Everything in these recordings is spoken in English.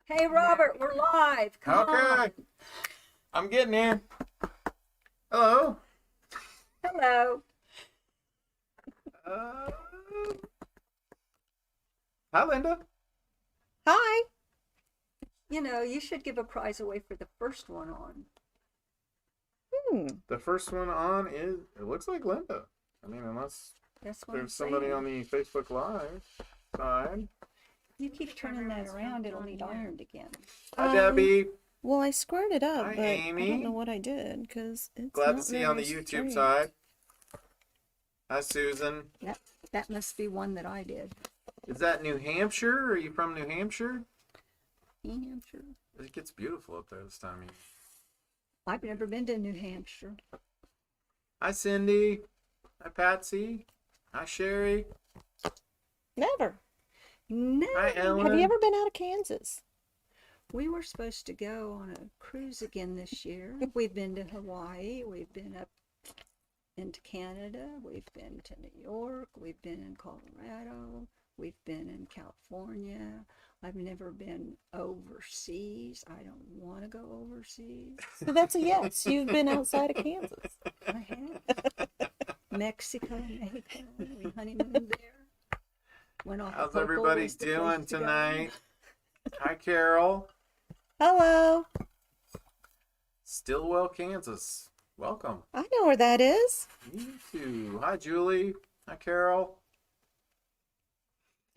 Hey, Robert, we're live. Come on. Okay. I'm getting in. Hello. Hello. Uh, Hi, Linda. Hi. You know, you should give a prize away for the first one on. The first one on is, it looks like Linda. I mean, unless That's what there's somebody on the Facebook Live side. You keep turning that around, it'll need ironed again. Hi, Debbie. Well, I squared it up, Hi, but I Amy. don't know what I did because it's Glad to not see you on the very YouTube straight. side. Hi, Susan. That must be one that I did. Is that New Hampshire? Are you from New Hampshire? New Hampshire. It gets beautiful up there this time of year. I've never been to New Hampshire. Hi, Cindy. Hi, Patsy. Hi, Sherry. Never. No. Hi, Ellen. Have you ever been out of Kansas? We were supposed to go on a cruise again this year. We've been to Hawaii. We've been up into Canada. We've been to New York. We've been in Colorado. We've been in California. I've never been overseas. I don't want to go overseas. So that's a yes. You've been outside of Kansas. I have. Mexico. We honeymooned there. Went off How's Cocoa everybody was the place doing to go. tonight? Hi, Carol. Hello. Stillwell, Kansas. Welcome. I know where that is. You too. Hi, Julie. Hi, Carol.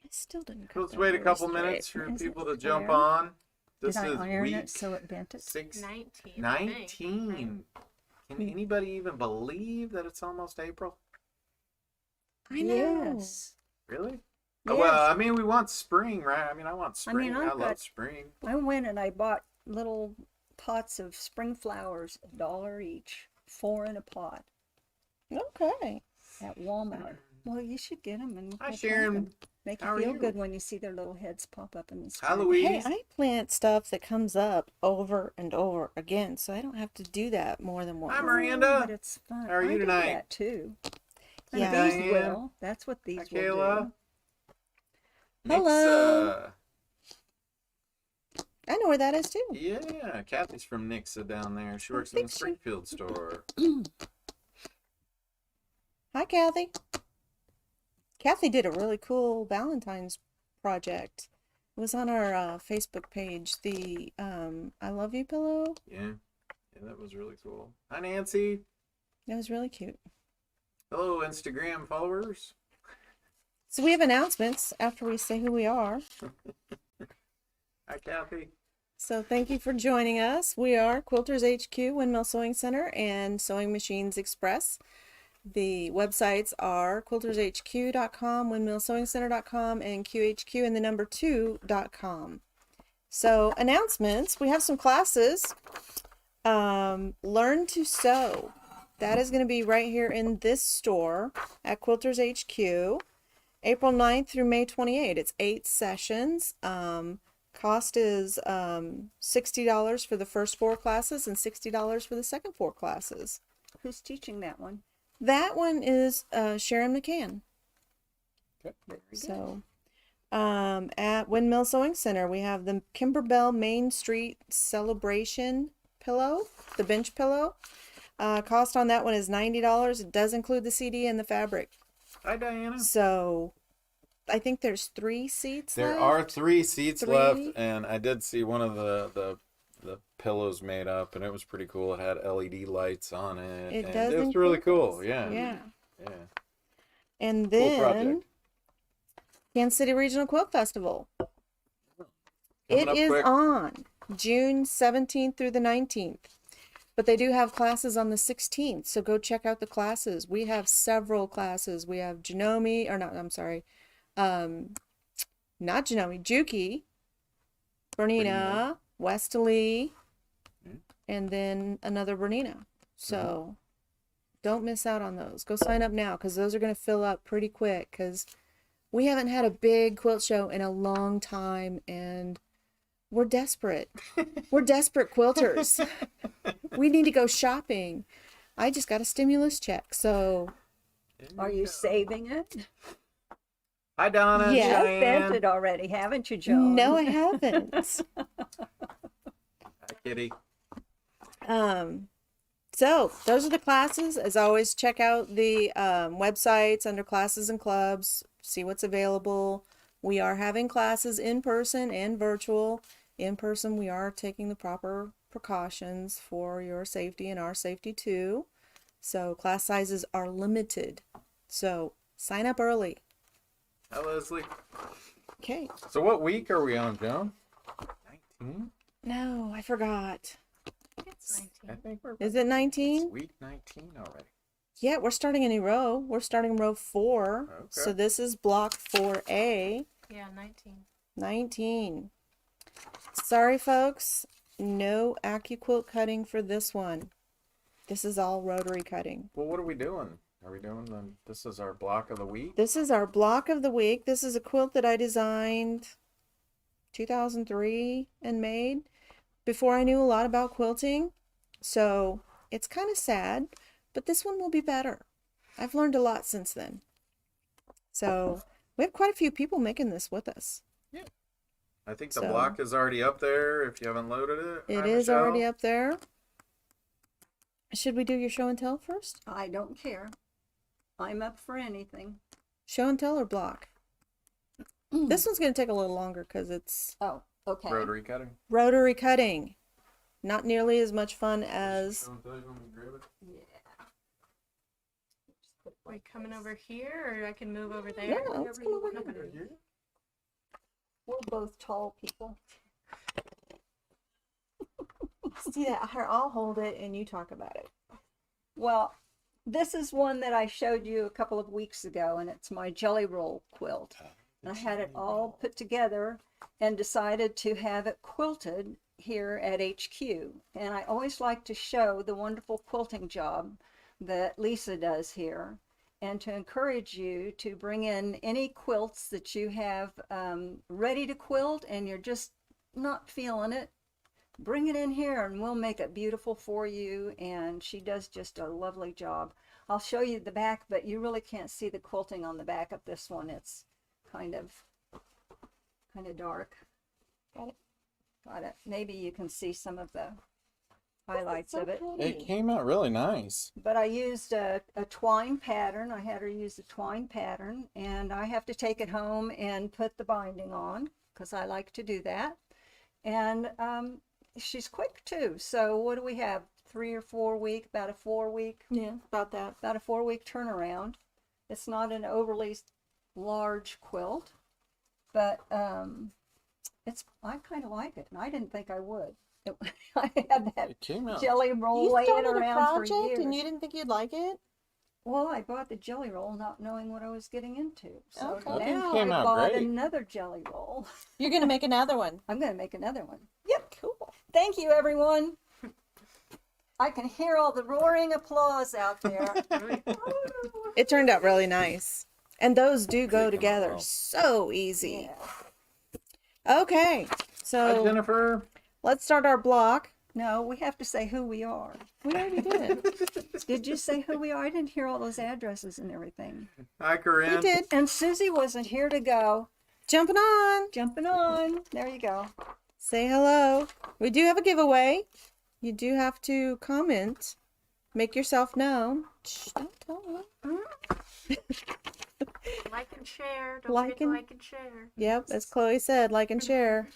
I still didn't cut Let's that wait a very couple straight. minutes for Is it people to jump square? on. This Did I is iron week it so it bent it? 19. 19. Can anybody even believe that it's almost April? I know. Yes. Really? Yes. Well, I mean, we want spring, right? I mean, I want I mean, spring. I've I love got- spring. I went and I bought little pots of spring flowers, $1 each, 4 in a pot Okay. at Walmart. Well, you should get them and Hi, go plant Sharon. them. Make How you are feel you? good when you see their little heads pop up in the spring. Hi, Louise. Hey, I plant stuff that comes up over and over again, so I don't have to do that more than once. Hi, Miranda. But it's fun. How are you I do tonight? that too. And Yeah. these Diane. will. That's what these Hi, will Kayla. do. Hello. Nixa. I know where that is too. Yeah, Kathy's from Nixa down there. She I works in the think she- Springfield store. Hi, Kathy. Kathy did a really cool Valentine's project. It was on our Facebook page. The I Love You pillow. Yeah, that was really cool. Hi, Nancy. It was really cute. Hello, Instagram followers. So we have announcements after we say who we are. Hi, Kathy. So thank you for joining us. We are Quilters HQ, Windmill Sewing Center, and Sewing Machines Express. The websites are quiltershq.com, windmillsewingcenter.com, and QHQ and the number 2.com. So announcements, we have some classes. Learn to Sew. That is going to be right here in this store at Quilters HQ. April 9th through May 28th. It's 8 sessions. Cost is $60 for the first 4 classes and $60 for the second 4 classes. Who's teaching that one? That one is Sharon McCann. Okay. Very good. So, at Windmill Sewing Center, we have the Kimberbell Main Street Celebration pillow, the bench pillow. Cost on that one is $90. It does include the CD and the fabric. Hi, Diana. So, I think there's 3 seats There left. are 3 seats 3. left, and I did see one of the pillows made up, and it was pretty cool. It had LED lights on it. It and does it was really include cool. those. Yeah. Yeah. Yeah. And Cool then project. Kansas City Regional Quilt Festival. It up is quick. on June 17th through the 19th. But they do have classes on the 16th, so go check out the classes. We have several classes. We have Juki, Bernina, Westerly, and then another Bernina. So don't miss out on those. Go sign up now because those are going to fill up pretty quick because we haven't had a big quilt show in a long time and we're desperate. We're desperate quilters. We need to go shopping. I just got a stimulus check, so Are you saving it? Hi, Donna. Yeah. You Diane. spent it already, haven't you, Joan? no, I haven't. Kitty. So those are the classes. As always, check out the websites under classes and clubs, see what's available. We are having classes in person and virtual. In person, we are taking the proper precautions for your safety and our safety too. So class sizes are limited. So sign up early. Hi, Leslie. Okay. So what week are we on, Joan? 19? No, I forgot. It's 19. I think we're Is it 19? it's week 19 already. Yeah, we're starting a new row. We're starting row 4. Okay. So this is block 4A. Yeah, 19. 19. Sorry, folks. No AccuQuilt cutting for this one. This is all rotary cutting. Well, what are we doing? Are we doing this is our block of the week? This is our block of the week. This is a quilt that I designed 2003 and made before I knew a lot about quilting. So it's kind of sad, but this one will be better. I've learned a lot since then. So we have quite a few people making this with us. I think the So- block is already up there if you haven't loaded it. It Hi, is Michelle. already up there. Should we do your show and tell first? I don't care. I'm up for anything. Show and tell or block? This one's going to take a little longer because it's Oh, okay. Rotary cutting. rotary cutting. Not nearly as much fun as... Show and tell, you want me to grab it? Yeah. Just put it Are we like coming this. over here, or I can move over there? Yeah, let's Whatever come you over wanna here. do. We're both tall people. See that? Here, I'll hold it and you talk about it. Well, this is one that I showed you a couple of weeks ago, and it's my jelly roll quilt. And I had it all put together and decided to have it quilted here at HQ. And I always like to show the wonderful quilting job that Lisa does here, and to encourage you to bring in any quilts that you have ready to quilt and you're just not feeling it. Bring it in here and we'll make it beautiful for you. And she does just a lovely job. I'll show you the back, but you really can't see the quilting on the back of this one. It's kind of dark. Got it. Got it. Maybe you can see some of the highlights of it. It came out really nice. But I used a twine pattern. I had her use a twine pattern, and I have to take it home and put the binding on because I like to do that. And she's quick too. So what do we have? 3 or 4 week, about a 4 week, Yeah, about that. about a 4 week turnaround. It's not an overly large quilt, but I kind of like it, and I didn't think I would. I had that It came out. jelly roll You laying started a around for project years. and you didn't think you'd like it? Well, I bought the jelly roll not knowing what I was getting into. So Okay. That thing now came I out bought great. another jelly roll. You're going to make another one. I'm going to make another one. Yep. Cool. Thank you, everyone. I can hear all the roaring applause out there. It turned out really nice. And those do go They come out together well. so easy. Yeah. Okay, Hi, so Jennifer. let's start our block. No, we have to say who we are. We already did. Did you say who we are? I didn't hear all those addresses and everything. Hi, Corinne. We did. And Susie wasn't here to go. Jumping on. Jumping on. There you go. Say hello. We do have a giveaway. You do have to comment. Make yourself known. Shh, don't tell them. Like and share. Don't Like forget to and- like and share. Yep, as Chloe said, like and share.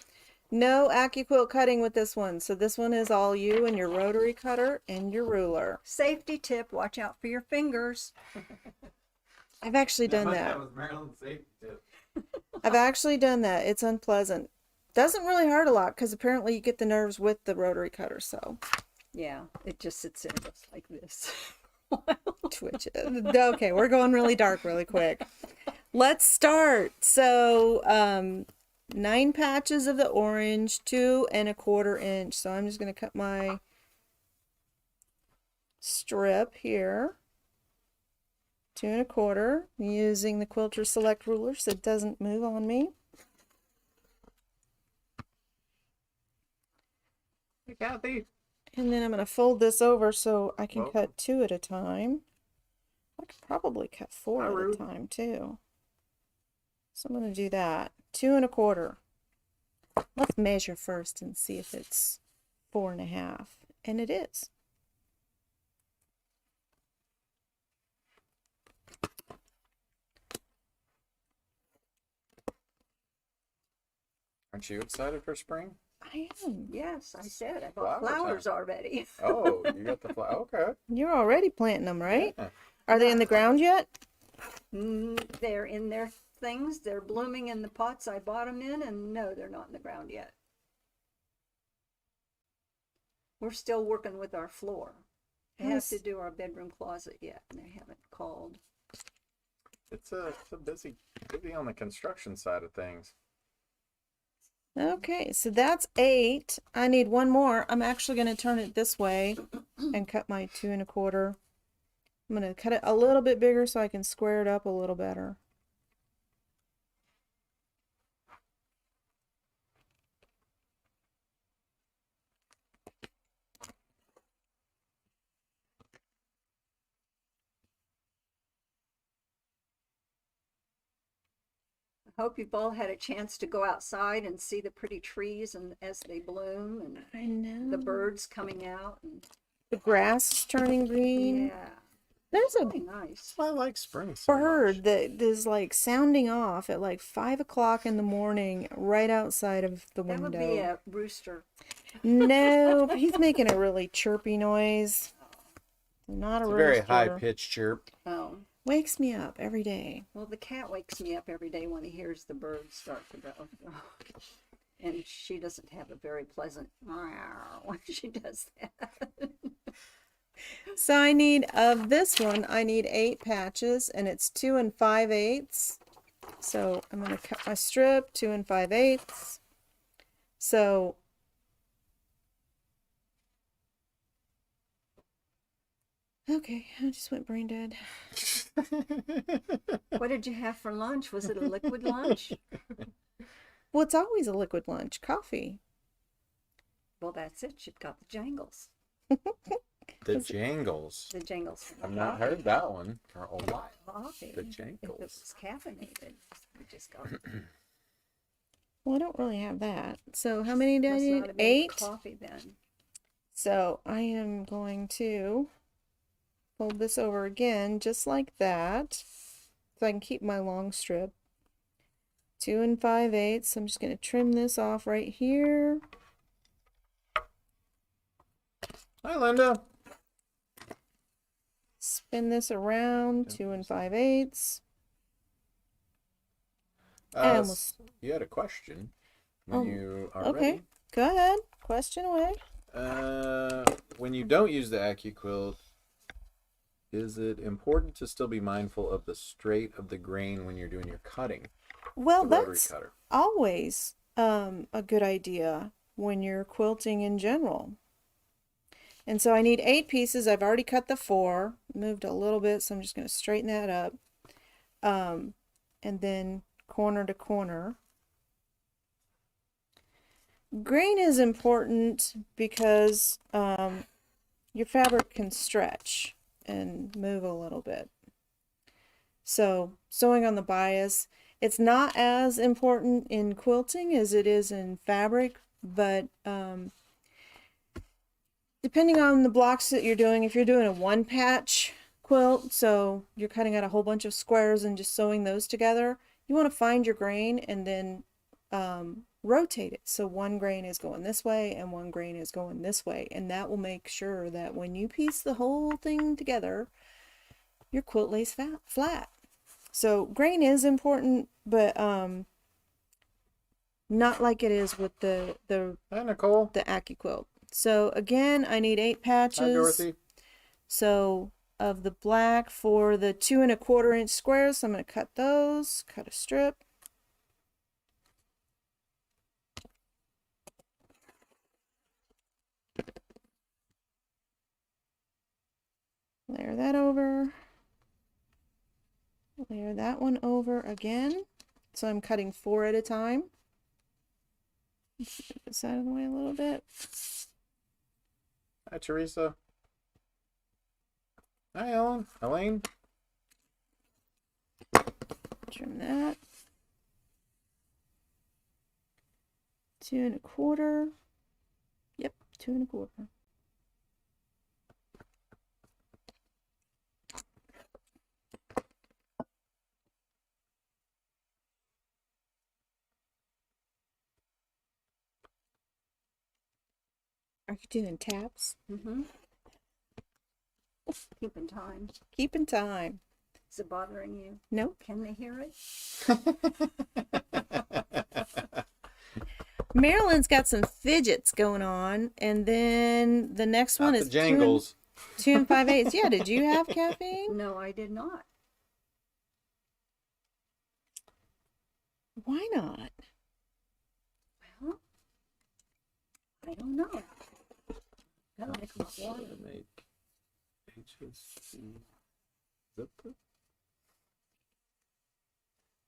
No AccuQuilt cutting with this one. So this one is all you and your rotary cutter and your ruler. Safety tip, watch out for your fingers. I've actually done that. was Maryland's safety tip. I've actually done that. It's unpleasant. Doesn't really hurt a lot because apparently you get the nerves with the rotary cutter. So Yeah, it just sits there just like this. twitches. Okay, we're going really dark really quick. Let's start. So 9 patches of the orange, 2 1/4 inch. So I'm just going to cut my strip here. 2 1/4, using the Quilter Select ruler so it doesn't move on me. Hey, Kathy. And then I'm going to fold this over so I can Welcome. cut 2 at a time. I could probably cut 4 Hi, at a Ruth. time too. So I'm going to do that. 2 1/4. Let's measure first and see if it's 4.5, and it is. Aren't you excited for spring? I am. Yes, I said I bought Flower flowers time. already. Oh, you got the flower. Okay. You're already planting them, right? Yeah. Are they in the ground yet? They're in their things. They're blooming in the pots I bought them in, and no, they're not in the ground yet. We're still working with our floor. They have to do our bedroom closet yet, and they haven't called. It's a busy on the construction side of things. Okay, so that's 8. I need one more. I'm actually going to turn it this way and cut my 2 1/4. I'm going to cut it a little bit bigger so I can square it up a little better. I hope you've all had a chance to go outside and see the pretty trees and as they bloom, and I know. the birds coming out. And The grass is turning green. yeah, There's a really nice. I like spring so bird much. that is like sounding off at like 5 o'clock in the morning right outside of the That window. would be a rooster. No, but he's making a really chirpy noise. Not It's a a very rooster. high pitched chirp. Oh, Wakes me up every day. well, the cat wakes me up every day when he hears the birds start to go. And she doesn't have a very pleasant meow when she does that. So I need, of this one, I need 8 patches, and it's 2 5/8. So I'm going to cut my strip, 2 5/8. So okay, I just went brain dead. What did you have for lunch? Was it a liquid lunch? Well, it's always a liquid lunch, coffee. Well, that's it. You've got the jangles. The jangles. The jangles. from the I've not coffee. heard that one for a while. Coffee. The If it jangles. was caffeinated, we just got. Well, I don't really have that. So how many do I Must need? not have been 8. coffee then. So I am going to fold this over again, just like that, so I can keep my long strip. 2 5/8. So I'm just going to trim this off right here. Hi, Linda. Spin this around, 2 5/8. Uh, almost- You had a question when Oh, you are okay. ready. Go ahead. Question away. When you don't use the AccuQuilt, is it important to still be mindful of the straight of the grain when you're doing your cutting? Well, The rotary that's cutter. always a good idea when you're quilting in general. And so I need 8 pieces. I've already cut the 4, moved a little bit, so I'm just going to straighten that up. And then corner to corner. Grain is important because your fabric can stretch and move a little bit. So sewing on the bias, it's not as important in quilting as it is in fabric, but depending on the blocks that you're doing, if you're doing a one patch quilt, so you're cutting out a whole bunch of squares and just sewing those together, you want to find your grain and then rotate it. So one grain is going this way and one grain is going this way. And that will make sure that when you piece the whole thing together, your quilt lays flat. So grain is important, but not like it is with the Hi, Nicole. AccuQuilt. So again, I need 8 patches. Hi, Dorothy. So of the black for the 2 1/4 inch squares, so I'm going to cut those, cut a strip. Layer that over. Layer that one over again. So I'm cutting 4 at a time. Let's move this out of the way a little bit. Hi, Teresa. Hi, Ellen. Elaine. Trim that. 2 1/4. Yep, 2 1/4. Are you doing taps? Mm-hmm. Keeping time. Keeping time. Is it bothering you? Nope. Can they hear it? Marilyn's got some fidgets going on, and then the next one Not is the jangles. 2 5/8. Yeah, did you have caffeine? No, I did not. Why not? Well, I don't know. I like my water. To make HSC zip.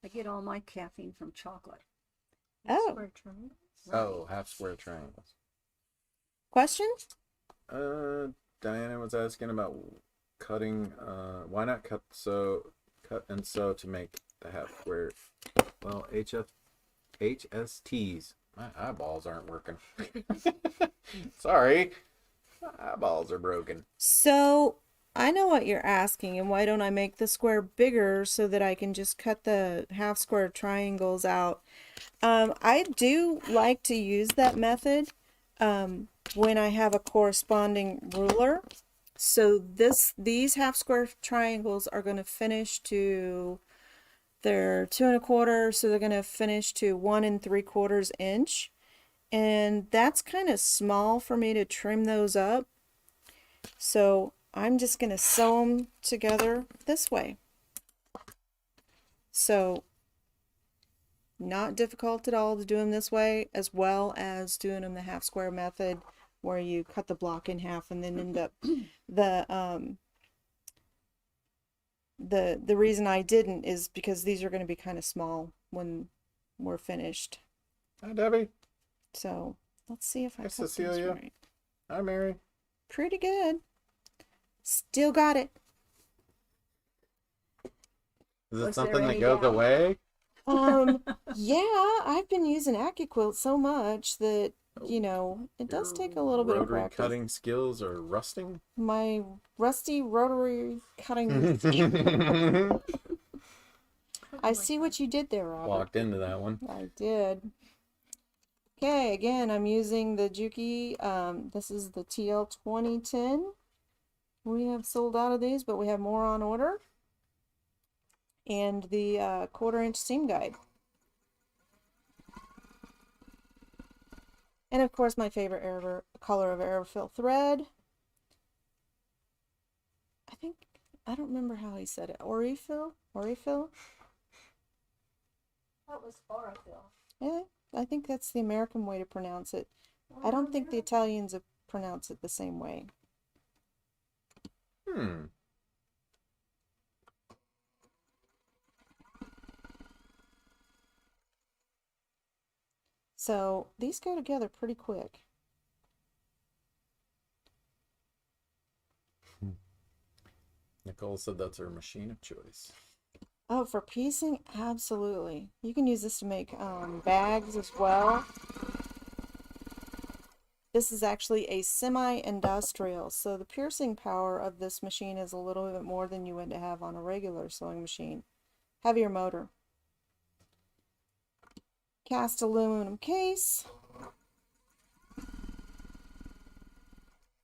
I get all my caffeine from chocolate. Oh, Square triangles. Oh, half square triangles. question? Diana was asking about cutting. Why not cut and sew to make the half square? Well, HSTs. My eyeballs aren't working. Sorry, my eyeballs are broken. So I know what you're asking, and why don't I make the square bigger so that I can just cut the half square triangles out? I do like to use that method when I have a corresponding ruler. So these half square triangles are going to finish to, they're 2 1/4, so they're going to finish to 1 3/4 inch. And that's kind of small for me to trim those up. So I'm just going to sew them together this way. So not difficult at all to do them this way, as well as doing them the half square method, where you cut the block in half and then end up the reason I didn't is because these are going to be kind of small when we're finished. Hi, Debbie. So let's see if I Hi, cut these Cecilia. right. Hi, Mary. Pretty good. Still got it. Is it Was there something that any goes doubt? away? Yeah, I've been using AccuQuilt so much that, you know, it does take a little bit of Rotary practice. cutting skills are rusting. My rusty rotary cutting. I see what you did there, Robert. Walked into that one. I did. Okay, again, I'm using the Juki. This is the TL 2010. We have sold out of these, but we have more on order. And the 1/4 inch seam guide. And of course, my favorite color of aerofill thread. I don't remember how he said it. Aurifill? Aurifill? That was Aurafill. Yeah, I think that's the American way to pronounce it. I don't think the Italians pronounce it the same way. So these go together pretty quick. Nicole said that's her machine of choice. Oh, for piecing? Absolutely. You can use this to make bags as well. This is actually a semi-industrial, so the piercing power of this machine is a little bit more than you would have on a regular sewing machine. Heavier motor. Cast aluminum case.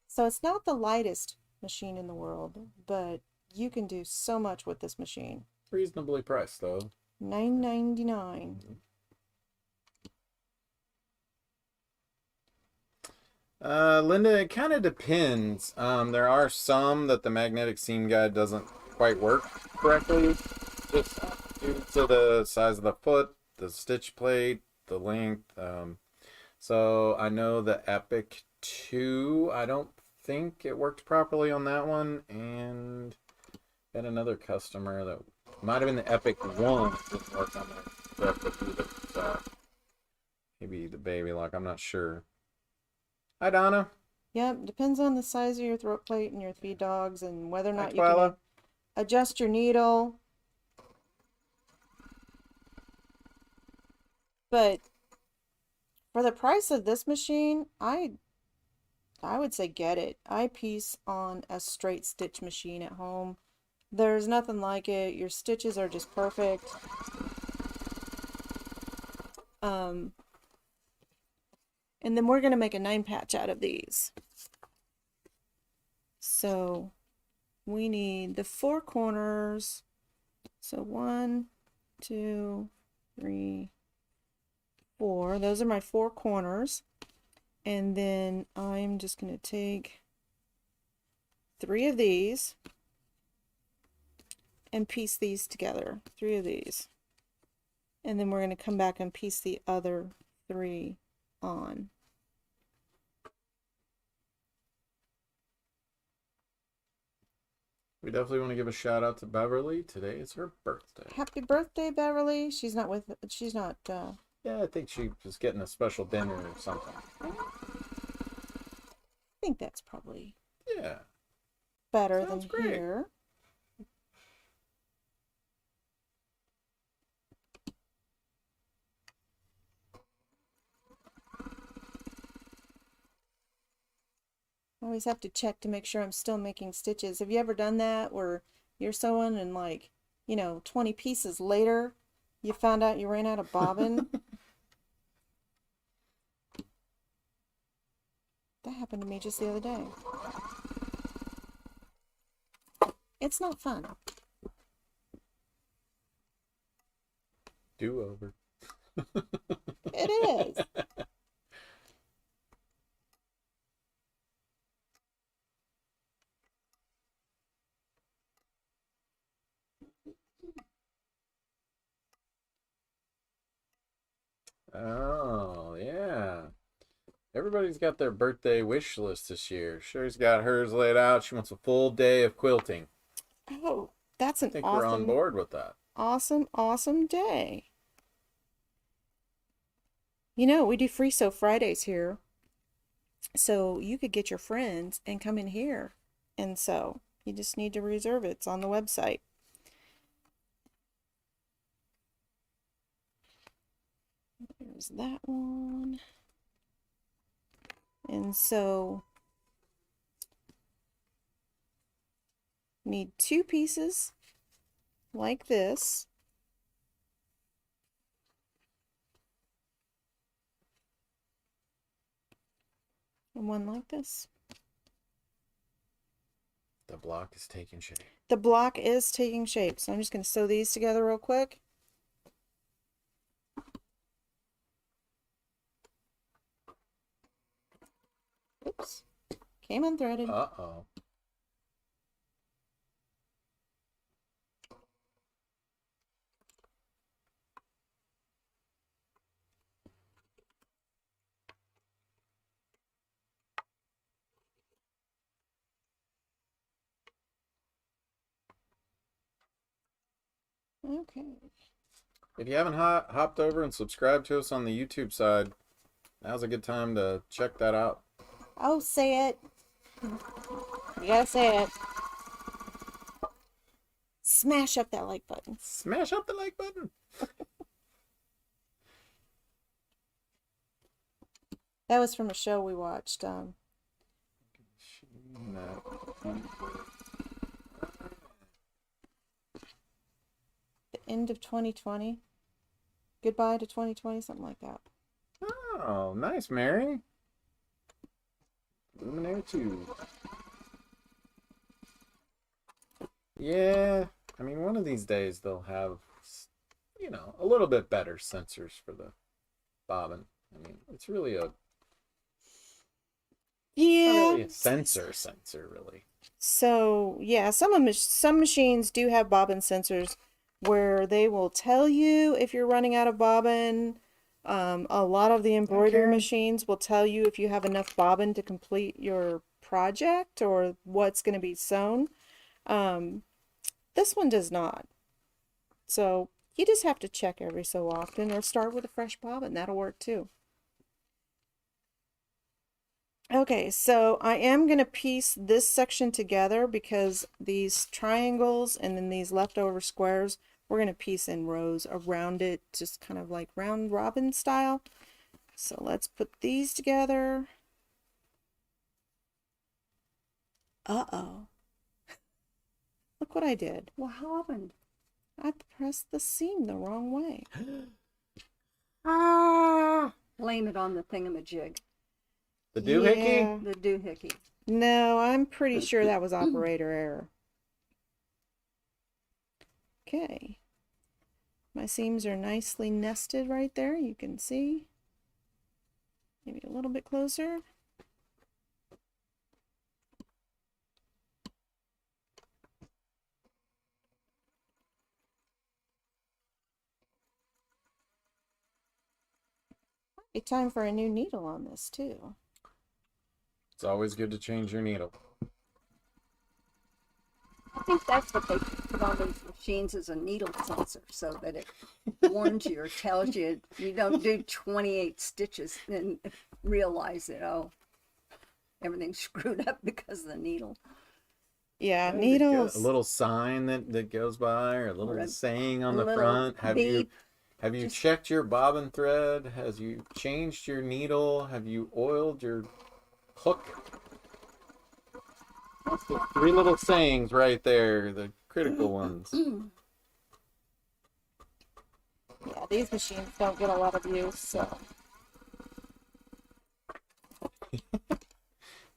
So it's not the lightest machine in the world, but you can do so much with this machine. Reasonably priced, though. $9.99. Linda, it kind of depends. There are some that the magnetic seam guide doesn't quite work correctly, just due to the size of the foot, the stitch plate, the length. So I know the Epic 2, I don't think it worked properly on that one, and had another customer that might have been the Epic 1 didn't work on that correctly. So maybe the baby lock, I'm not sure. Hi, Donna. Yep, depends on the size of your throat plate and your feed dogs and whether or Hi, not you can Twyla. adjust your needle. But for the price of this machine, I I would say get it. I piece on a straight stitch machine at home. There's nothing like it. Your stitches are just perfect. And then we're going to make a 9-patch out of these. So we need the 4 corners. So 1, 2, 3, 4. Those are my 4 corners. And then I'm just going to take 3 of these and piece these together. 3 of these. And then we're going to come back and piece the other 3 on. We definitely want to give a shout out to Beverly. Today is her birthday. Happy birthday, Beverly. She's not, Yeah, I think she was getting a special dinner or something. I think that's probably Yeah. better Sounds than great. here. I always have to check to make sure I'm still making stitches. Have you ever done that where you're sewing and like, 20 pieces later, you found out you ran out of bobbin? That happened to me just the other day. It's not fun. Do over. It is. Oh, yeah. Everybody's got their birthday wish list this year. Sherry's got hers laid out. She wants a full day of quilting. Oh, that's I an think we're on awesome, board with that. awesome day. We do free sew Fridays here. So you could get your friends and come in here and sew. You just need to reserve it. It's on the website. There's that one. And so need 2 pieces like this. And one like this. The block is taking shape. The block is taking shape, so I'm just going to sew these together real quick. Oops. Came unthreaded. Uh-oh. Okay. If you haven't hopped over and subscribed to us on the YouTube side, now's a good time to check that out. Oh, say it. You gotta say it. Smash up that like button. Smash up the like button. That was from a show we watched. The end of 2020. Goodbye to 2020, something like that. Oh, nice, Mary. Luminary 2. Yeah, I mean, one of these days they'll have, a little bit better sensors for the bobbin. I mean, it's really not really a sensor, really. So, yeah, some machines do have bobbin sensors where they will tell you if you're running out of bobbin. A lot of the embroidery machines will tell you if you have enough bobbin to complete your project or what's going to be sewn. This one does not. So you just have to check every so often or start with a fresh bobbin. That'll work too. Okay, so I am going to piece this section together because these triangles and then these leftover squares, we're going to piece in rows around it, just kind of like round robin style. So let's put these together. Uh-oh. Look what I did. What happened? I pressed the seam the wrong way. Ah! Blame it on the thingamajig, The doohickey? Yeah. the doohickey. No, I'm pretty sure that was operator error. Okay. My seams are nicely nested right there. You can see. Maybe a little bit closer. Might be time for a new needle on this too. It's always good to change your needle. I think that's what they put on those machines as a needle sensor, so that it warns you or tells you you don't do 28 stitches and realize that, oh, everything's screwed up because of the needle. Yeah, A needles. little sign that goes by, or a little Or a saying on the little front. Have you just- checked your bobbin thread? Has you changed your needle? Have you oiled your hook? That's the 3 little sayings right there, the critical ones. Yeah, these machines don't get a lot of use, so.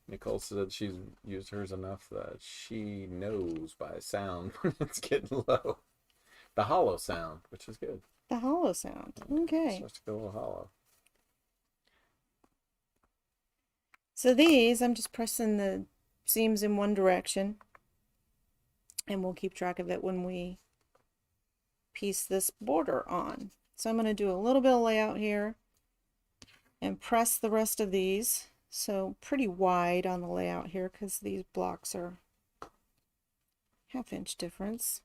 Nicole said she's used hers enough that she knows by sound when it's getting low. The hollow sound, which is good. The hollow sound. It Okay. starts to go a little hollow. So these, I'm just pressing the seams in one direction. And we'll keep track of it when we piece this border on. So I'm going to do a little bit of layout here and press the rest of these. So pretty wide on the layout here because these blocks are 1/2 inch difference.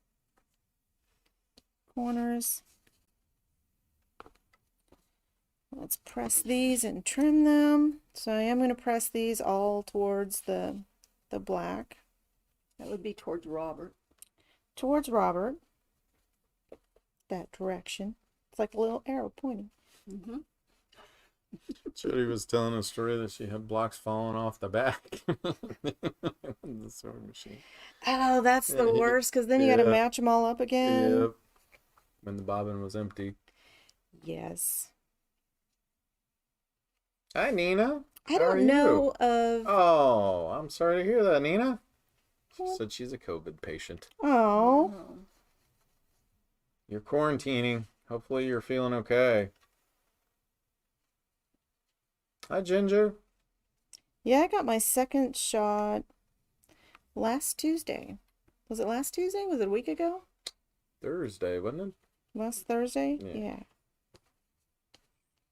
Corners. Let's press these and trim them. So I am going to press these all towards the black. That would be towards Robert. Towards Robert. That direction. It's like a little arrow pointing. Mm-hmm. Jody was telling a story that she had blocks falling off the back. The sewing machine. Oh, that's the worst because then you got to Yeah. match them all up again. Yep. When the bobbin was empty. Yes. Hi, Nina. I How are don't know you? of. Oh, I'm sorry to hear that, Nina. She What? said she's a COVID patient. Oh. You're quarantining. Hopefully you're feeling okay. Hi, Ginger. Yeah, I got my second shot last Tuesday. Was it last Tuesday? Was it a week ago? Thursday, wasn't it? Last Thursday? Yeah. Yeah.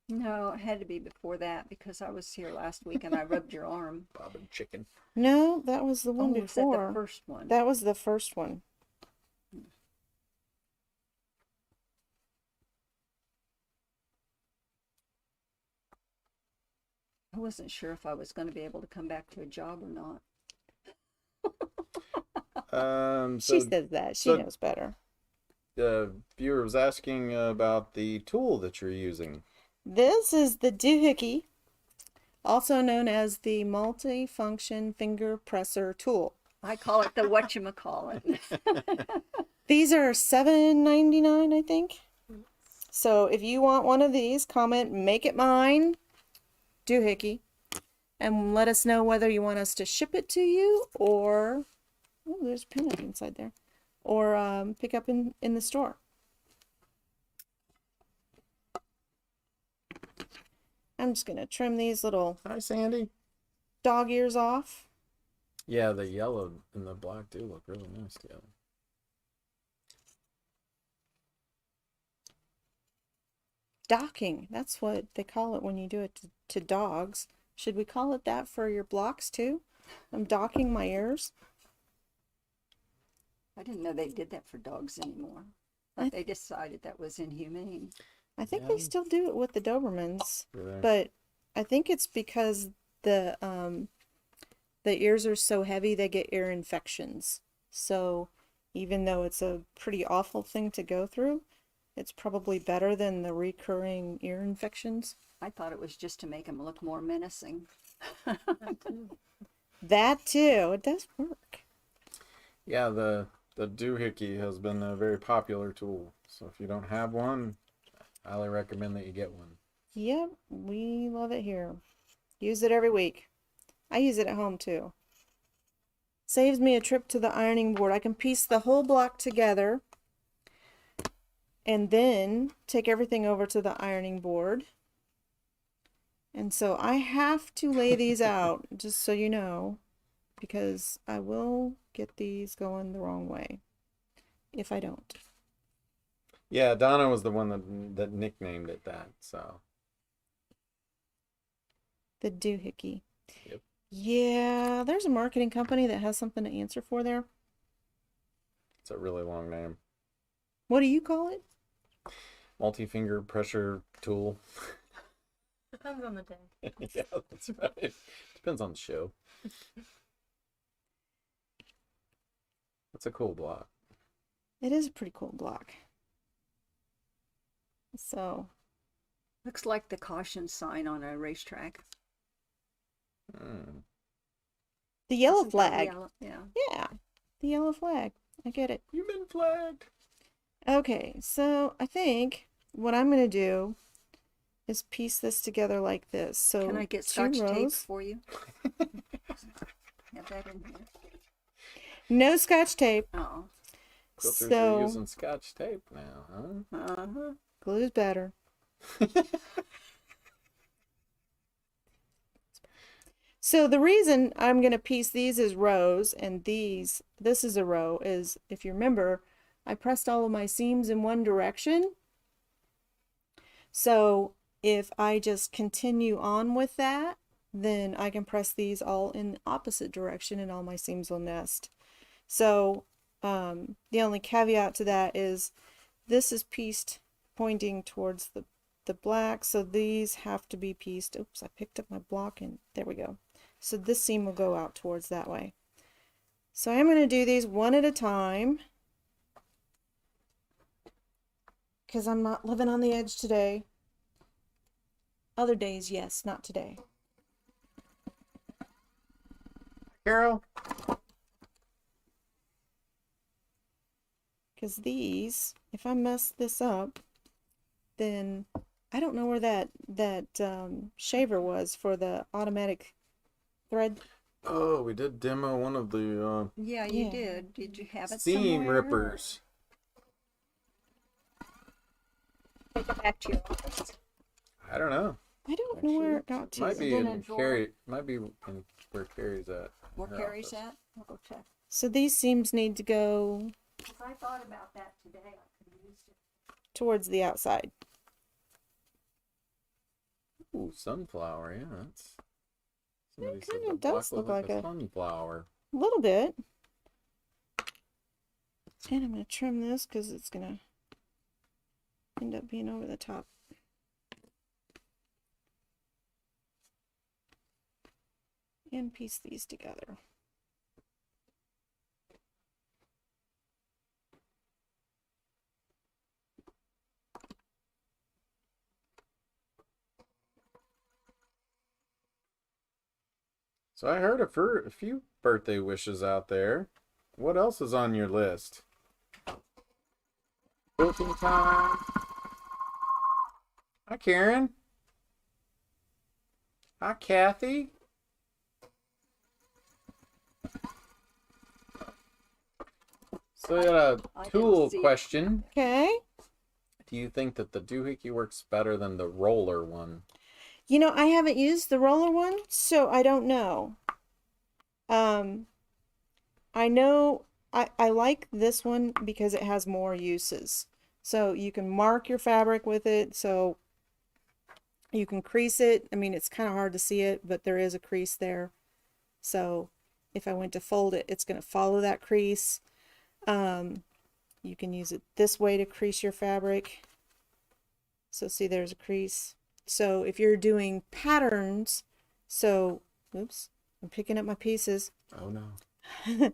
No, it had to be before that because I was here last week and I rubbed your arm. Bobbin chicken. No, that was the one Oh, was that before. the first one? That was the first one. I wasn't sure if I was going to be able to come back to a job or not. She says that. She so- knows better. The viewer was asking about the tool that you're using. This is the doohickey, also known as the multi-function finger presser tool. I call it the whatchamacallit. These are $7.99, I think. So if you want one of these, comment "Make it mine," doohickey, and let us know whether you want us to ship it to you or oh, there's a pin up inside there, or pick up in the store. I'm just gonna trim these little Hi, Sandy. dog ears off. Yeah, the yellow and the black do look really nice together. Docking, that's what they call it when you do it to dogs. Should we call it that for your blocks too? I'm docking my ears. I didn't know they did that for dogs anymore. I- They decided that was inhumane. I think Yeah. they still do it with the Dobermans, Really. but I think it's because the ears are so heavy they get ear infections. So even though it's a pretty awful thing to go through, it's probably better than the recurring ear infections. I thought it was just to make them look more menacing. That too. It does work. Yeah, the doohickey has been a very popular tool. So if you don't have one, I highly recommend that you get one. Yep, we love it here. Use it every week. I use it at home too. Saves me a trip to the ironing board. I can piece the whole block together and then take everything over to the ironing board. And so I have to lay these out, just so you know, because I will get these going the wrong way if I don't. Yeah, Donna was the one that nicknamed it that. So The doohickey. Yep. Yeah, there's a marketing company that has something to answer for there. it's a really long name. What do you call it? Multi-finger pressure tool. Depends on the day. Yeah, that's right. Depends on the show. That's a cool block. It is a pretty cool block. So, Looks like the caution sign on a racetrack. Mm. the yellow Isn't that flag. yellow? Yeah. Yeah, the yellow flag. I get it. You've been flagged. Okay, so I think what I'm going to do is piece this together like this. So Can I get two Scotch tape rows. for you? Have that in here. No Scotch tape. Oh. Quilters are So using Scotch tape now, huh? Uh-huh. glue's better. So the reason I'm going to piece these as rows and this is a row, is if you remember, I pressed all of my seams in one direction. So if I just continue on with that, then I can press these all in the opposite direction and all my seams will nest. So the only caveat to that is this is pieced pointing towards the black, so these have to be pieced. Oops, I picked up my block and there we go. So this seam will go out towards that way. So I'm going to do these one at a time because I'm not living on the edge today. Other days, yes, not today. Carol? Because these, if I mess this up, then I don't know where that shaver was for the automatic thread. Oh, we did demo one of the Yeah, you Yeah. did. Did you have it seam somewhere? rippers. Take it back to your office. I don't know. I don't know where it got to. Might be in a in drawer? Carrie. Might be in where Carrie's at. Where her Carrie's office. at? I'll go check. So these seams need to go 'Cause I thought about that today. I could have used it. towards the outside. Ooh, sunflower. Yeah, that's. Somebody said kinda the does block look looked like a- sunflower. A little bit. And I'm going to trim this because it's going to end up being over the top. And piece these together. So I heard a few birthday wishes out there. What else is on your list? Quilting time. Hi, Karen. Hi, Kathy. So I got I a didn't tool see it. question. Okay. Do you think that the doohickey works better than the roller one? You know, I haven't used the roller one, so I don't know. I know I like this one because it has more uses. So you can mark your fabric with it, so you can crease it. I mean, it's kind of hard to see it, but there is a crease there. So if I went to fold it, it's going to follow that crease. You can use it this way to crease your fabric. So see, there's a crease. So if you're doing patterns, oops, I'm picking up my pieces. Oh no.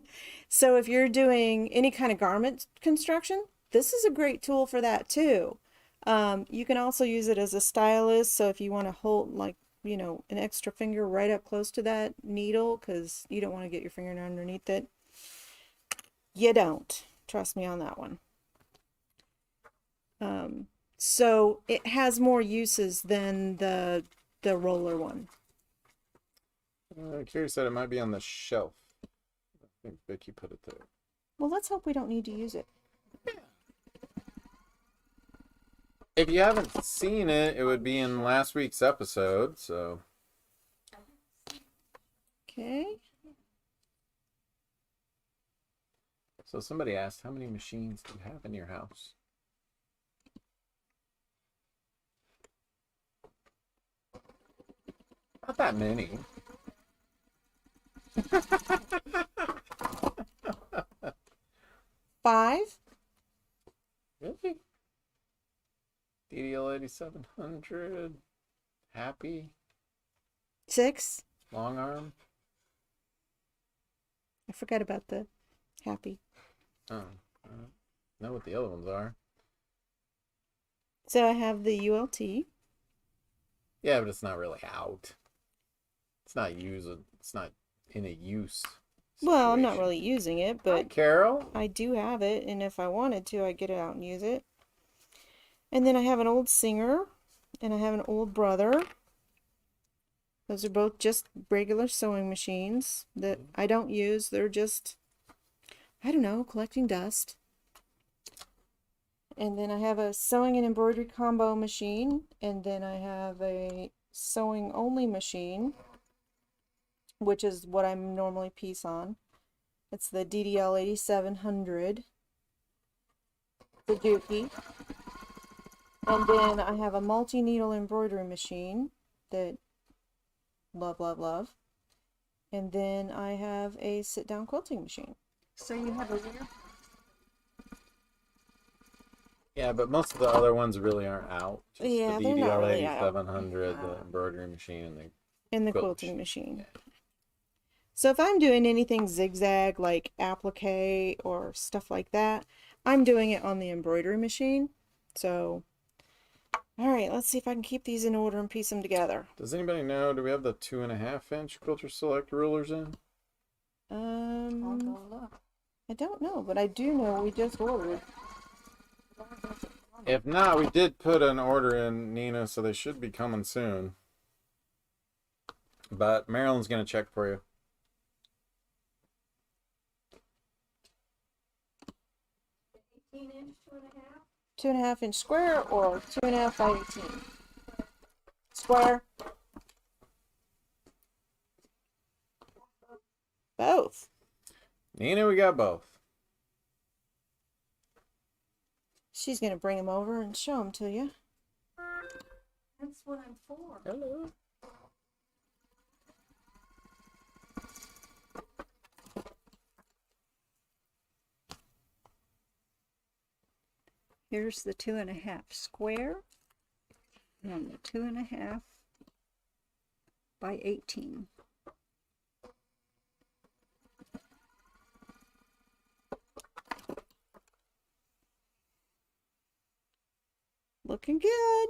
So if you're doing any kind of garment construction, this is a great tool for that too. You can also use it as a stylus. So if you want to hold, like you know, an extra finger right up close to that needle because you don't want to get your finger underneath it. You don't. Trust me on that one. So it has more uses than the roller one. Carrie said it might be on the shelf. I think Vicky put it there. Well, let's hope we don't need to use it. If you haven't seen it, it would be in last week's episode, so. Okay. So somebody asked, how many machines do you have in your house? Not that many. Five. Really? DDL 8700. Happy. Six. Long arm. I forgot about the happy. Oh, I don't know what the other ones are. So I have the ULT. Yeah, but it's not really out. It's not used. It's not in a use. Well, I'm not situation. really using it, Hi, but Carol. I do have it, and if I wanted to, I'd get it out and use it. And then I have an old Singer, and I have an old Brother. Those are both just regular sewing machines that I don't use. They're just, I don't know, collecting dust. And then I have a sewing and embroidery combo machine, and then I have a sewing only machine, which is what I normally piece on. It's the DDL 8700 Suzuki. And then I have a multi-needle embroidery machine that love, love, love. And then I have a sit-down quilting machine. So you have a rear. Yeah, but most of the other ones really aren't out. Just Yeah, the they're not DDL really out. 8700, the embroidery machine, and the And the quilt quilting machine. So if I'm doing anything zigzag like applique or stuff like that, I'm doing it on the embroidery machine. So, all right, let's see if I can keep these in order and piece them together. Does anybody know? Do we have the 2.5-inch Quilter Select rulers in? I'll go look. I don't know, but I do know we just ordered. If not, we did put an order in, Nina, so they should be coming soon. But Marilyn's gonna check for you. 18-inch, 2.5. 2.5-inch square or 2.5 by 18? Square. Both. Nina, we got both. She's gonna bring them over and show them to you. That's what I'm for. Hello. Here's the 2.5 square and the 2.5 by 18. Looking good.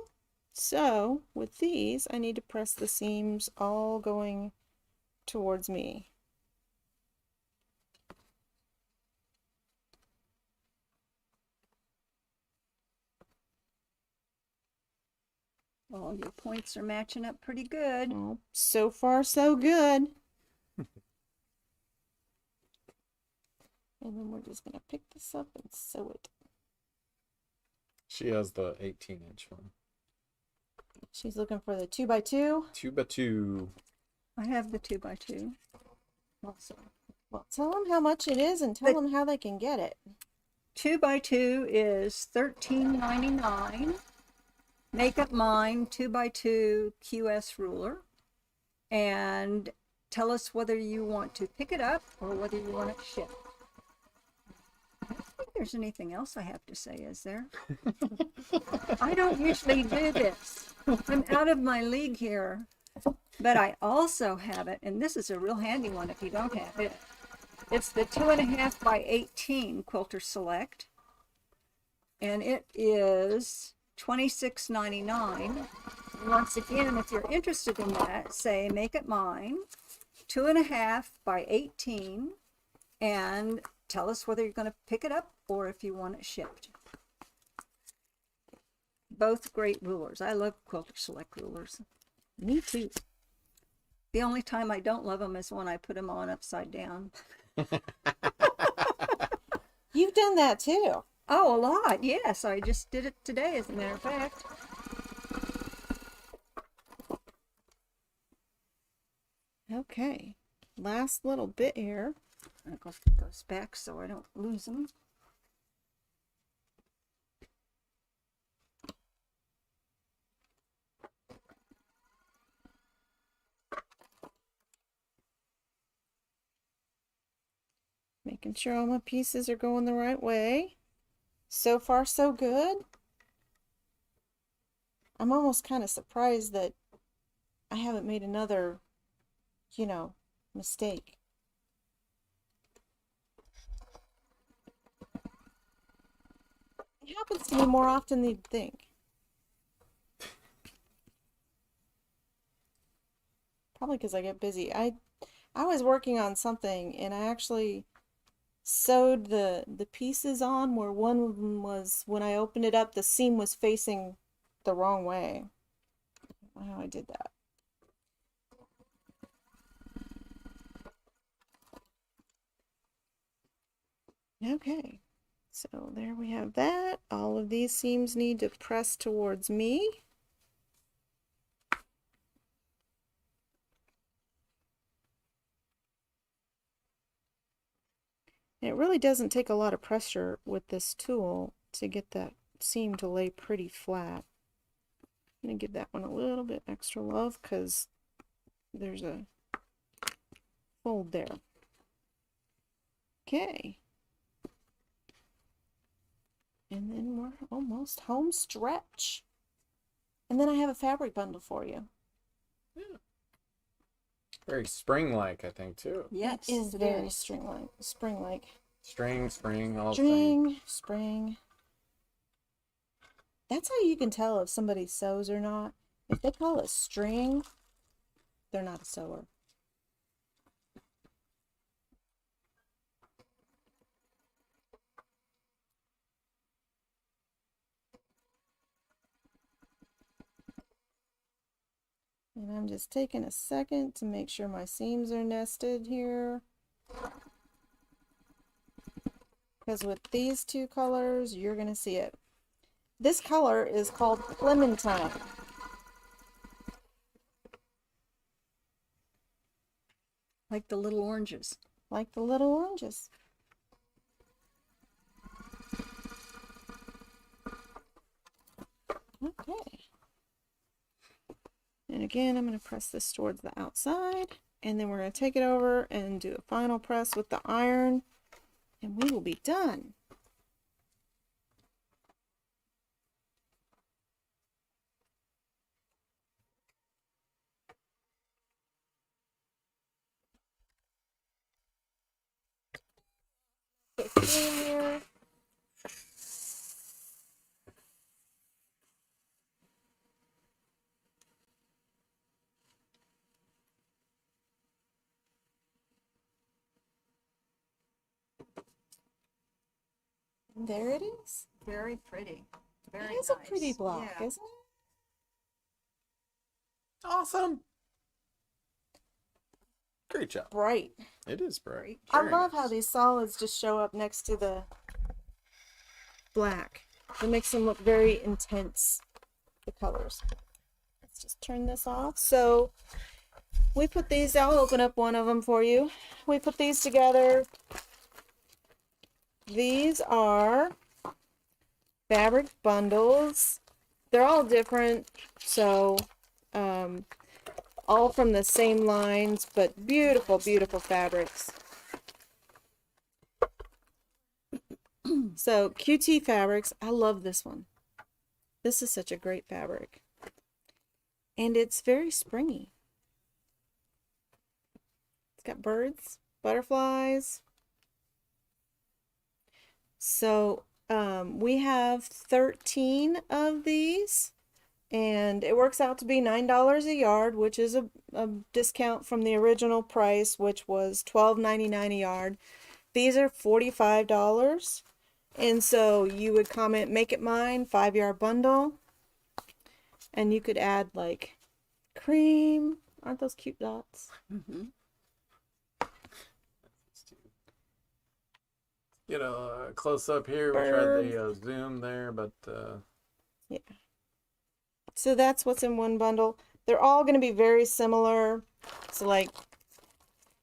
So with these, I need to press the seams all going towards me. All your points are matching up pretty good. Oh, so far so good. And then we're just gonna pick this up and sew it. She has the 18-inch one. She's looking for the 2x2. 2x2. I have the 2x2. Also, Well, tell them how much it is and tell them how they can get it. 2x2 is $13.99. Make up mine 2x2 QS ruler, and tell us whether you want to pick it up or whether you want it shipped. I don't think there's anything else I have to say, is there? I don't usually do this. I'm out of my league here. But I also have it, and this is a real handy one if you don't have it. It's the 2.5 by 18 Quilter Select. And it is $26.99 once again, if you're interested in that, say make it mine, 2.5 by 18, and tell us whether you're going to pick it up or if you want it shipped. Both great rulers. I love Quilter Select rulers. Me too. The only time I don't love them is when I put them on upside down. You've done that too. Oh, a lot. Yes, I just did it today, as a matter of fact. Okay. Last little bit here. I'm going to put those back so I don't lose them. Making sure all my pieces are going the right way. So far, so good. I'm almost kind of surprised that I haven't made another, mistake. It happens to me more often than you'd think. Probably because I get busy. I was working on something and I actually sewed the pieces on where one of them was, when I opened it up, the seam was facing the wrong way. I don't know how I did that. Okay, so there we have that. All of these seams need to press towards me. And it really doesn't take a lot of pressure with this tool to get that seam to lay pretty flat. I'm going to give that one a little bit extra love because there's a fold there. Okay. And then we're almost home stretch. And then I have a fabric bundle for you. Yeah. Very spring-like, I think, too. Yes, It is very spring-like. Spring, all String, spring. That's how you can tell if somebody sews or not. If they call it string, they're not a sewer. And I'm just taking a second to make sure my seams are nested here. Because with these two colors, you're going to see it. This color is called Clementine. like the little oranges. Like the little oranges. Okay. And again, I'm going to press this towards the outside, and then we're going to take it over and do a final press with the iron, and we will be done. Put it in here. There it is. Very pretty. Very It is nice. a pretty block, Yeah. isn't it? Awesome. Great job. Bright. It is bright. I Very love nice. how these solids just show up next to the black. It makes them look very intense, the colors. Let's just turn this off. So we put these, I'll open up one of them for you. We put these together. These are fabric bundles. They're all different, so all from the same lines, but beautiful, beautiful fabrics. So QT Fabrics, I love this one. This is such a great fabric. And it's very springy. It's got birds, butterflies. So we have 13 of these, And it works out to be $9 a yard, which is a discount from the original price, which was $12.99 a yard. These are $45. And so you would comment, make it mine, 5-yard bundle. And you could add like cream. Aren't those cute dots? Mm-hmm. Get a close up here. We tried the zoom there, but Yeah. So that's what's in one bundle. They're all going to be very similar. So like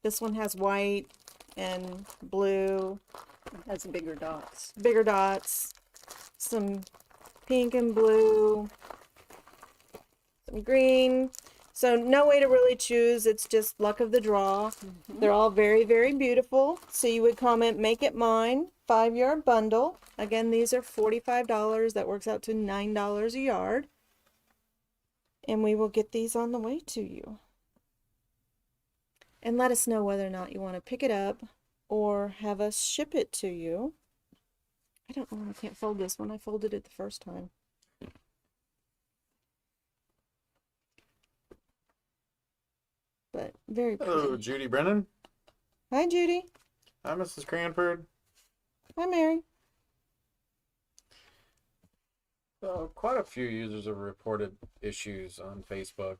this one has white and blue, It has bigger dots. bigger dots, some pink and blue, some green. So no way to really choose. It's just luck of the draw. They're all very, very beautiful. So you would comment, make it mine, 5-yard bundle. Again, these are $45. That works out to $9 a yard. And we will get these on the way to you. And let us know whether or not you want to pick it up or have us ship it to you. I don't know, I can't fold this one. I folded it the first time. But very pretty. hello, Judy Brennan. Hi, Judy. Hi, Mrs. Cranford. Hi, Mary. Quite a few users have reported issues on Facebook.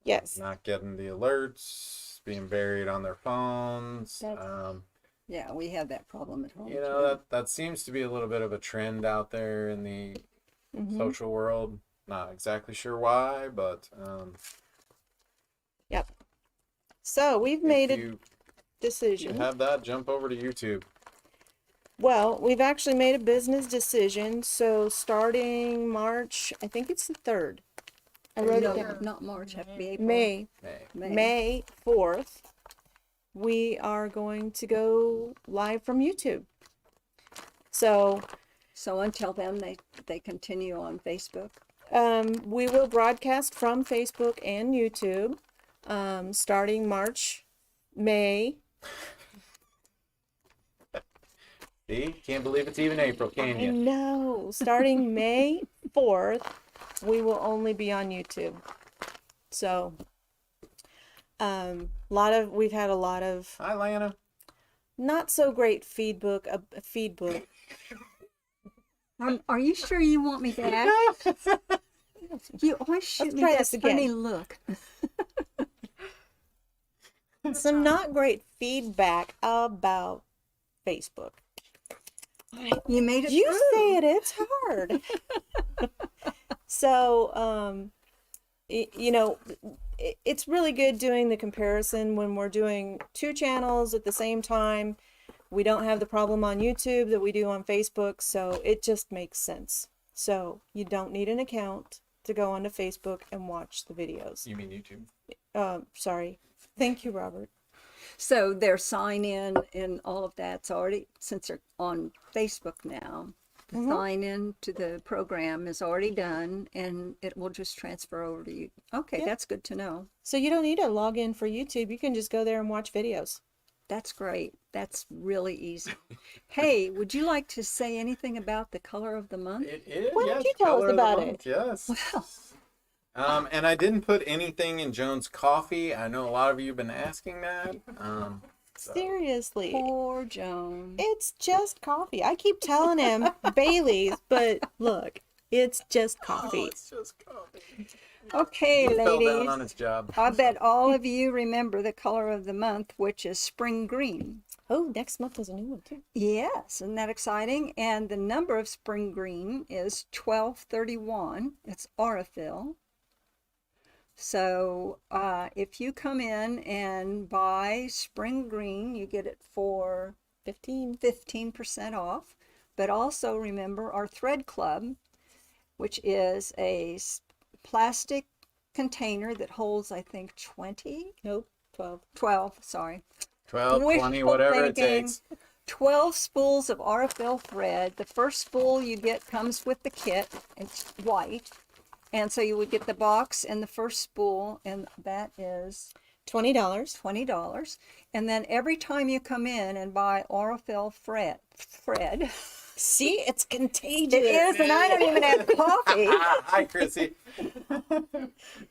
Yes. Not getting the alerts, being buried on their phones. That's- Yeah, we have that problem at home. You know, that seems to be a little bit of a trend out there in the Mhm. social world. Not exactly sure why, but Yep. So we've made if a you decision. have that, jump over to YouTube. Well, we've actually made a business decision. So starting March, I think it's the 3rd. I wrote No, it down. not March, have to be April. May Hey. May 4th, we are going to go live from YouTube. So So until then, they continue on Facebook. we will broadcast from Facebook and YouTube starting May. See? Can't believe it's even April, can I you? know. Starting May 4th, we will only be on YouTube. So we've had a lot of Hi, Lana. not so great feedback. Are you sure you want me back? You always shoot Let's me try that this again. funny look. Some not great feedback about Facebook. You made it You through. say it, it's hard. So, it's really good doing the comparison when we're doing 2 channels at the same time. We don't have the problem on YouTube that we do on Facebook, so it just makes sense. So you don't need an account to go onto Facebook and watch the videos. You mean YouTube? Sorry. Thank you, Robert. So their sign in and all of that's already, since they're on Facebook now, the sign in to the program is already done and it will just transfer over to you. Okay, Yeah. that's good to know. So you don't need to log in for YouTube. You can just go there and watch videos. That's great. That's really easy. Hey, would you like to say anything about the color of the month? It is. Why don't yes, you tell us color of the about month, Yes. And I didn't put anything in Joan's coffee. I know a lot of you have been asking that. So. Seriously. Poor Joan. It's just coffee. I keep telling him Bailey's, but look, it's just Oh, coffee. it's just coffee. Okay, He fell down ladies. on his job. I bet all of you remember the color of the month, which is spring green. Oh, next month is a new one too. Yes, isn't that exciting? And the number of spring green is 1231. It's Aurifil. So if you come in and buy spring green, you get it for 15% off. But also remember our thread club, which is a plastic container that holds, I think, 20? Nope, 12. 12, sorry. 12, 20, Wishful whatever it thinking. takes. 12 spools of Aurifil thread. The first spool you get comes with the kit. It's white. And so you would get the box and the first spool, and that is $20. $20. And then every time you come in and buy Aurifil thread, See, it's contagious. it is, and I don't even have coffee. Hi, Chrissy.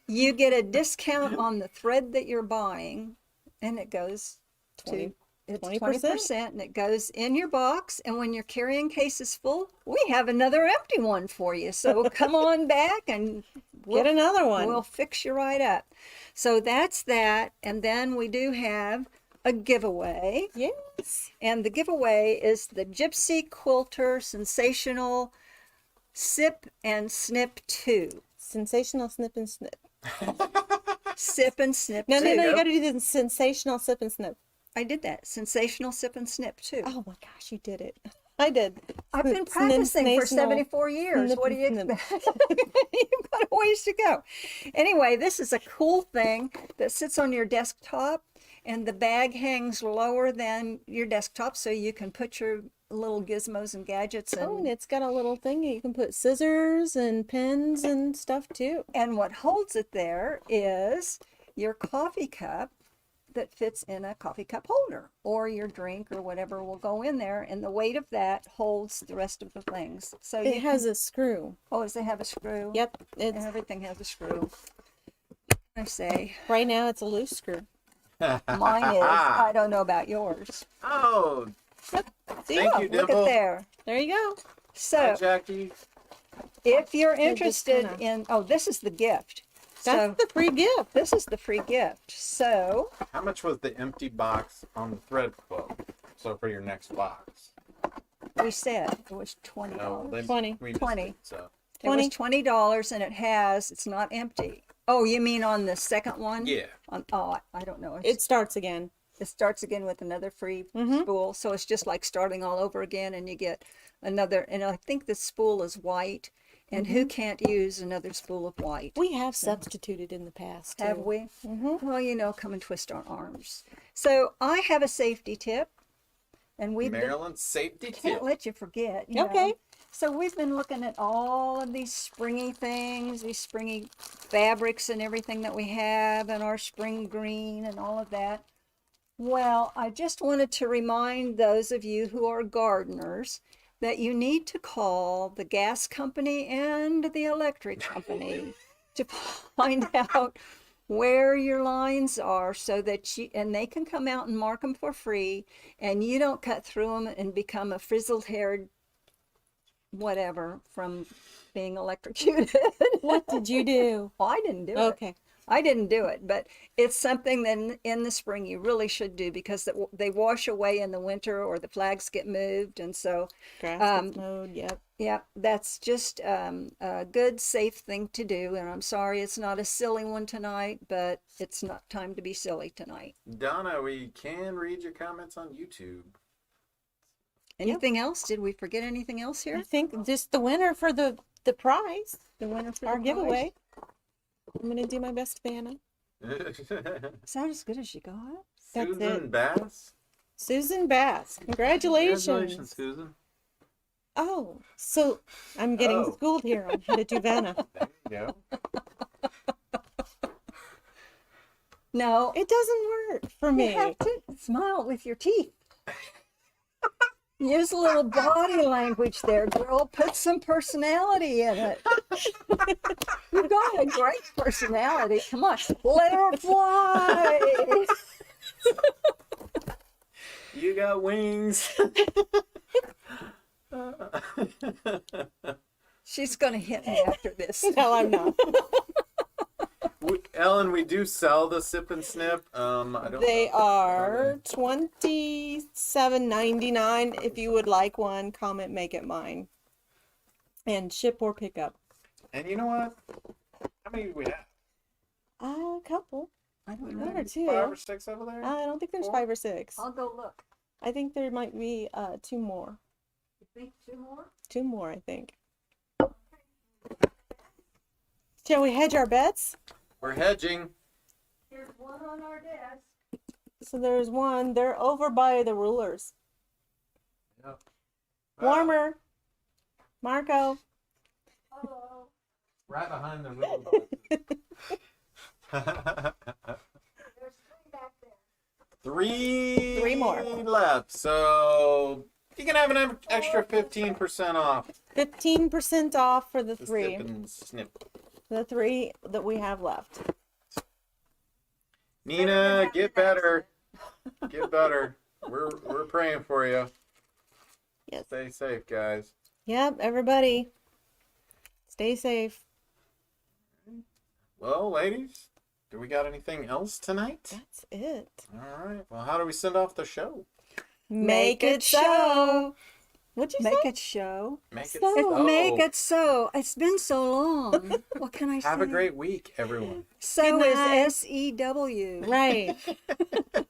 you get a discount on the thread that you're buying, and it goes to 20%, and it goes in your box. And when your carrying case is full, we have another empty one for you. So come on back and Get another one. We'll fix you right up. So that's that. And then we do have a giveaway. Yes. And the giveaway is the Gypsy Quilter Sensational Sip and Snip 2. Sensational snip and snip. Sip and Snip No, 2. no, no, you got to do the sensational sip and snip. I did that. Sensational Sip and Snip 2. Oh my gosh, you did it. I did. I've been practicing for 74 years. What do you expect? You've got a ways to go. Anyway, this is a cool thing that sits on your desktop, and the bag hangs lower than your desktop, so you can put your little gizmos and gadgets in. Oh, and it's got a little thing you can put scissors and pens and stuff too. And what holds it there is your coffee cup that fits in a coffee cup holder, or your drink or whatever will go in there, and the weight of that holds the rest of the things. So It has a screw. Oh, does it have a screw? Yep. It's Everything has a screw. I say right now it's a loose screw. mine is. I don't know about yours. Oh, See? thank you, Look Dimple. at there. There you go. Hi, So Jackie. if you're just interested kinda- in, oh, this is the gift. That's So the free gift. this is the free gift. So How much was the empty box on the thread quote? So for your next box. we said it was $20. No, they, 20. We missed 20. It, so. It was $20, and it's not empty. Oh, you mean on the second one? Yeah. I don't know. It starts again. It starts again with another free spool. So it's just like starting all over again, and you get another. And I think the spool is white. And who can't use another spool of white? We have substituted in the past too. Have we? Well, come and twist our arms. So I have a safety tip, and we've been, Maryland safety can't tip. let you forget. You Okay. know. So we've been looking at all of these springy things, these springy fabrics and everything that we have, and our spring green and all of that. Well, I just wanted to remind those of you who are gardeners that you need to call the gas company and the electric company to find out where your lines are, so that and they can come out and mark them for free, and you don't cut through them and become a frizzled-haired whatever from being electrocuted. What did you do? Well, I didn't do it. Okay. I didn't do it, but it's something that in the spring you really should do, because they wash away in the winter, or the flags get moved. And so, Grass gets mowed. Yep. yeah, that's just a good, safe thing to do. And I'm sorry it's not a silly one tonight, but it's not time to be silly tonight. Donna, we can read your comments on YouTube. Anything else? Did we forget anything else I here? think just the winner for the prize, The winner for our the prize? giveaway. I'm gonna do my best, Vanna. Is that as good as you got? That's Susan it. Bass. Susan Bass. Congratulations. Congratulations, Susan. Oh, so I'm getting Oh. schooled here on how to do Vanna. There you go. No, It doesn't work for you me. have to smile with your teeth. Use a little body language there, girl. Put some personality in it. You've got a great personality. Come on, let her fly. You got wings. She's gonna hit me after this. No, I'm not. Ellen, we do sell the sip and snip. I don't They know. are $27.99. If you would like one, comment, make it mine, and ship or pick up. And you know what? How many do we have? A couple. I don't One know. or two. 5 or 6 over there? I don't think there's Four? 5 or 6. I'll go look. I think there might be 2 more. You think 2 more? 2 more, I think. Shall we hedge our bets? We're hedging. Here's one on our desk. So there's one. They're over by the rulers. Yep. Warmer. Marco. Hello. Right behind the wheel. There's 3 back there. Three more. left. So you can have an extra 15% off 15% off for the the 3. sip and snip. The 3 that we have left. Nina, get better. Get better. We're praying for you. Yes. Stay safe, guys. Yep, everybody. Stay safe. Well, ladies, do we got anything else tonight? That's it. All right. Well, how do we send off the show? Make it so. What'd you Make say? it show. Make it So. so. Make it so. It's been so long. What can I say? Have a great week, everyone. So Good is night. SEW. Right.